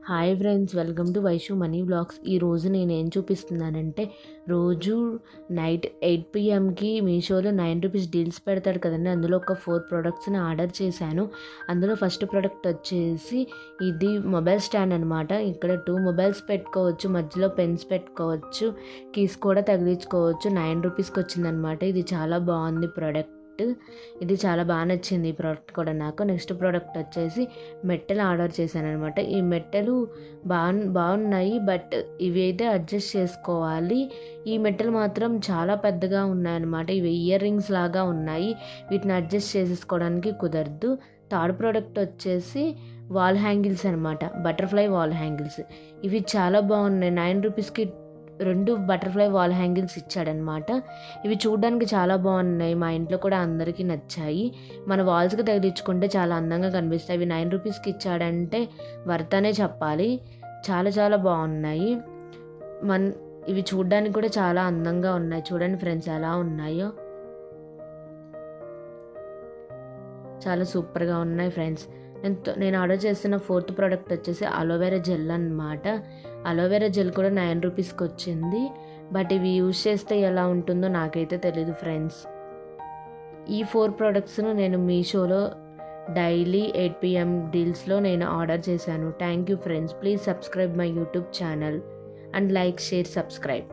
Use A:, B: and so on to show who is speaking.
A: Hi friends, welcome to Vaishu money vlogs. ఈరోజు నేను ఏం చూపిస్తున్నానంటే, రోజు నైట్ 8 PM మీషోలో 9 రూపీస్ డీల్స్ పెడతాడు కదండి. అందులో ఒక 4 ప్రోడక్ట్స్ని ఆర్డర్ చేశాను. అందులో ఫస్ట్ ప్రోడక్ట్ వచ్చేసి ఇది మొబైల్ స్టాండ్ అనమాట. ఇక్కడ 2 మొబైల్స్ పెట్టుకోవచ్చు, మధ్యలో పెన్స్ పెట్టుకోవచ్చు, కీస్ కూడా తగిలించుకోవచ్చు. 9 రూపీస్కి వచ్చిందనమాట. ఇది చాలా బాగుంది ప్రోడక్ట్. ఇది చాలా బాగా నచ్చింది ఈ ప్రోడక్ట్ కూడా నాకు. నెక్స్ట్ ప్రోడక్ట్ వచ్చేసి మెట్టెలు ఆర్డర్ చేశాను అనమాట. ఈ మెట్టెలు బాగున్నాయి, బట్ ఇవి అయితే అడ్జస్ట్ చేసుకోవాలి. ఈ మెట్టెలు మాత్రం చాలా పెద్దగా ఉన్నాయన్నమాట. ఇవి ఇయర్ రింగ్స్ లాగా ఉన్నాయి, వీటిని అడ్జస్ట్ చేసేసుకోవడానికి కుదరదు. థర్డ్ ప్రోడక్ట్ వచ్చేసి వాల్ హ్యాంగిల్స్ అనమాట, బటర్ఫ్లై వాల్ హ్యాంగిల్స్. ఇవి చాలా బాగున్నాయి. 9 రూపీస్కి 2 బటర్ఫ్లై వాల్ హ్యాంగిల్స్ ఇచ్చాడనమాట. ఇవి చూడడానికి చాలా బాగున్నాయి, మా ఇంట్లో కూడా అందరికీ నచ్చాయి. మన వాల్స్కి తగిలించుకుంటే చాలా అందంగా కనిపిస్తాయి. ఇవి 9 రూపీస్కి ఇచ్చాడంటే వర్త్ అనే చెప్పాలి. చాలా చాలా బాగున్నాయి. ఇవి చూడడానికి కూడా చాలా అందంగా ఉన్నాయి. చూడండి ఫ్రెండ్స్ ఎలా ఉన్నాయో, చాలా సూపర్గా ఉన్నాయి ఫ్రెండ్స్. నేను ఆర్డర్ చేస్తున్న 4th ప్రోడక్ట్ వచ్చేసి అలోవెరా జెల్ అనమాట. అలోవెరా జెల్ కూడా 9 రూపీస్కి వచ్చింది, బట్ ఇవి యూజ్ చేస్తే ఎలా ఉంటుందో నాకైతే తెలీదు ఫ్రెండ్స్. ఈ 4 ప్రోడక్ట్స్ను నేను మీషోలో డైలీ 8 PM డీల్స్లో నేను ఆర్డర్ చేశాను. Thank you friends. Please subscribe my YouTube channel and like, share, subscribe.